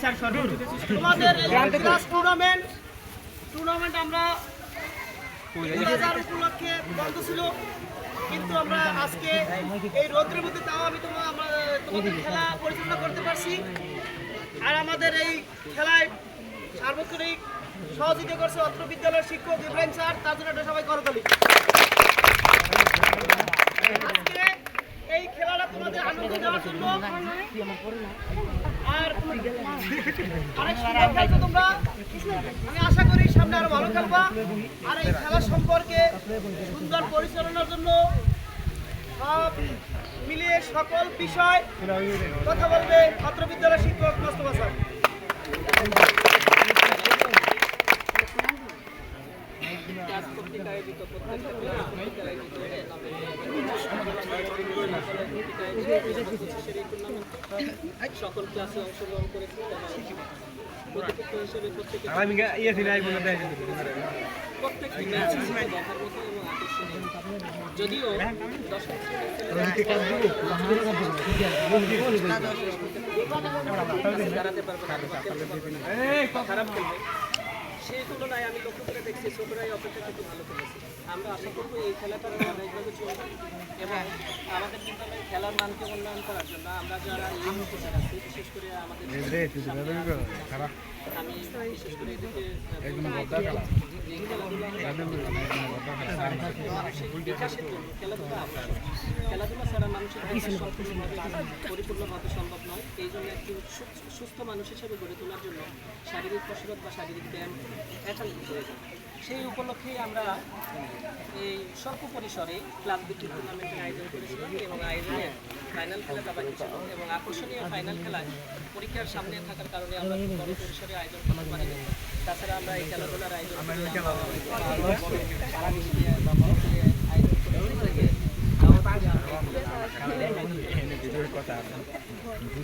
তোমাদের class tournament আমরা উপলক্ষে বন্ধ ছিল, কিন্তু আমরা আজকে এই রৌদ্রের মধ্যে তাও আমি তোমাদের খেলা পরিচালনা করতে পারছি। আর আমাদের এই খেলায় সার্বক্ষণিক সহযোগিতা করছে অত্র বিদ্যালয়ের শিক্ষক ইব্রাহিম স্যার, তার জন্য এটা সবাই করতালি। আজকে এই খেলাটা তোমাদের আনন্দ দেওয়ার জন্য আর অনেক সুন্দর খেলছো তোমরা, আমি আশা করি সামনে আরো ভালো খেলবা। আর এই খেলা সম্পর্কে সুন্দর পরিচালনার জন্য সব মিলিয়ে সকল বিষয় কথা বলবে অত্র বিদ্যালয়ের শিক্ষক মোস্তফা স্যার। সকল ক্লাসে অংশগ্রহণ করেছি, প্রতিপক্ষ হিসেবে প্রত্যেকটি ম্যাচ দেখার মতো এবং আকর্ষণীয়। যদিও দর্শক দাঁড়াতে পারবে খারাপ খেলবে, সেই তুলনায় আমি লক্ষ্য করে দেখছি ছোটরাই অপেক্ষাকৃত ভালো খেলেছে। আমরা আশা করবো এই খেলাটা ধারাবাহিকভাবে চলবে এবং আমাদের বিদ্যালয়ে খেলার মানকে উন্নয়ন করার জন্য আমরা যারা ইউনিয়ন কোচার আছি, বিশেষ করে আমাদের আমি বিশেষ করে এদেরকে মানসিক বিকাশের জন্য খেলাধুলা ছাড়া মানুষের পরিপূর্ণভাবে সম্ভব নয়। এই জন্য একটি সুস্থ মানুষ হিসেবে গড়ে তোলার জন্য শারীরিক কসরত বা শারীরিক ব্যায়াম একান্ত প্রয়োজন। সেই উপলক্ষেই আমরা এই স্বল্প পরিসরে ক্লাব ভিত্তিক টুর্নামেন্টের আয়োজন করেছিলাম এবং আয়োজনের ফাইনাল খেলা কাবাডি ছিল এবং আকর্ষণীয় ফাইনাল খেলায় পরীক্ষার সামনে থাকার কারণে আমরা বড় পরিসরে আয়োজন করতে পারিনি। তাছাড়া আমরা এই খেলাধুলার আয়োজন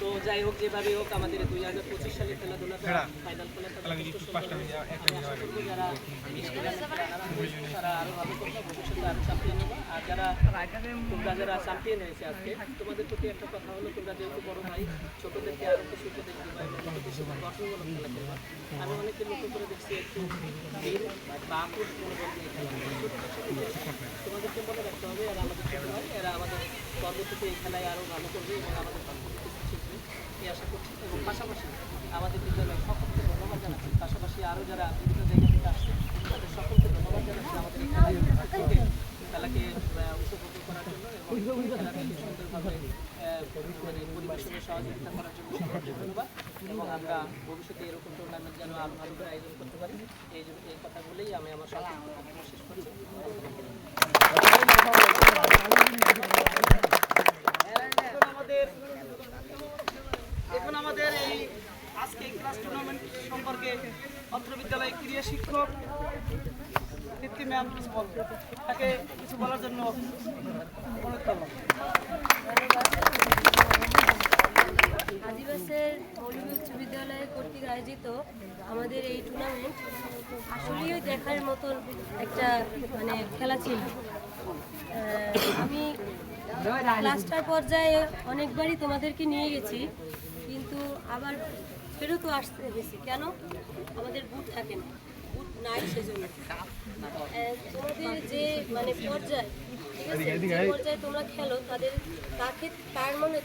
তো যাই হোক, যেভাবে হোক আমাদের 2025 সালে খেলাধুলা ফাইনাল তারা আরো ভালো করবে, ভবিষ্যতে আরো চ্যাম্পিয়ন হবে। আর যারা চ্যাম্পিয়ন হয়েছে আজকে, তোমাদের প্রতি একটা কথা হলো, তোমরা যেহেতু বড় ভাই, ছোটদেরকে আরো কিছু উপদেশ দিবা এবং গঠনমূলক খেলা খেলবা। আমি অনেকে লক্ষ্য করে দেখছি একটু বা আক্রোশ মনোবল নিয়ে খেলা, তোমাদেরকে মনে রাখতে হবে এরা আমাদের ছোট হয়, এরা আমাদের পরবর্তীতে এই খেলায় আরও ভালো করবে এবং আমাদের শিখবে এই আশা করছি। এবং পাশাপাশি আমাদের বিদ্যালয় সকলকে ধন্যবাদ জানাচ্ছি, পাশাপাশি আরও যারা বিভিন্ন জায়গা থেকে আসছে তাদের সকলকে ধন্যবাদ জানাচ্ছি আমাদের এই খেলাকে উপভোগ করার জন্য এবং খেলাটাকে সুন্দরভাবে পরিবেশনের সহযোগিতা করার জন্য সকলকে ধন্যবাদ। এবং আমরা ভবিষ্যতে এরকম টুর্নামেন্ট যেন আরও ভালো করে আয়োজন করতে পারি, এই কথা বলেই আমি আমার সঙ্গে শেষ করছি। এখন আমাদের এই আজকে ক্লাস টুর্নামেন্ট সম্পর্কে অত্র বিদ্যালয়ের ক্রীড়া শিক্ষক তৃপ্তি ম্যাম তাকে কিছু বলার জন্য অনুরোধ করলাম। আদিবাসের মৌলভী উচ্চ বিদ্যালয় কর্তৃক আয়োজিত আমাদের এই টুর্নামেন্ট আসলেই দেখার মতন একটা খেলা ছিল। আমি ক্লাস্টার পর্যায়ে অনেকবারই তোমাদেরকে নিয়ে গেছি, কিন্তু আবার ফেরতও আসতে হয়েছি। কেন? আমাদের বুট থাকে না, বুট নাই সেজন্য। তোমাদের যে পর্যায়, ঠিক আছে, যে পর্যায়ে তোমরা খেলো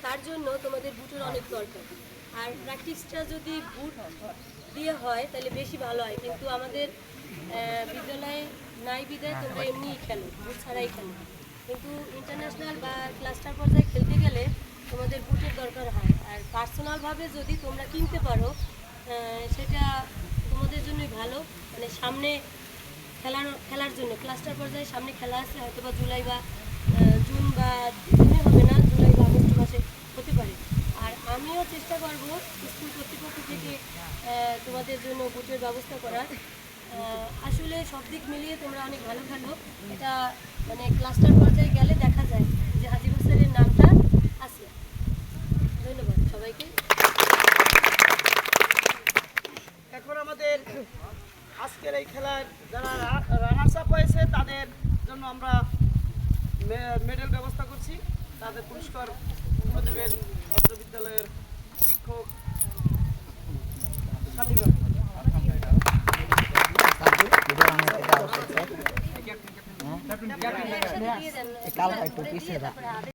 তার জন্য তোমাদের বুটের অনেক দরকার। আর প্র্যাকটিসটা যদি বুট দিয়ে হয় তাহলে বেশি ভালো হয়, কিন্তু আমাদের বিদ্যালয়ে নাই বিদায় তোমরা এমনিই খেলো, বুট ছাড়াই খেলো। কিন্তু ইন্টারন্যাশনাল বা ক্লাস্টার পর্যায়ে খেলতে গেলে তোমাদের বুটের দরকার হয়। আর পার্সোনালভাবে যদি তোমরা কিনতে পারো সেটা তোমাদের জন্যই ভালো। সামনে খেলার জন্য ক্লাস্টার পর্যায়ে সামনে খেলা আছে, হয়তো বা জুলাই বা জুন বা জুনে হবে না, জুলাই বা আগস্ট মাসে হতে পারে। আর আমিও চেষ্টা করব স্কুল কর্তৃপক্ষ থেকে তোমাদের জন্য বুটের ব্যবস্থা করার। আসলে সব দিক মিলিয়ে তোমরা অনেক ভালো খেলো। এটা ক্লাস্টার পর্যায়ে গেলে দেখা যায় যে হাজী হোসেনের নামটা আছে। ধন্যবাদ সবাইকে। এখন আমাদের আজকের এই খেলার যারা রানার্স আপ হয়েছে তাদের জন্য আমরা মেডেল ব্যবস্থা করছি। তাদের পুরস্কার দেবেন অত্র বিদ্যালয়ের শিক্ষক দিয়ে দেন কালকা একটু পিছিয়ে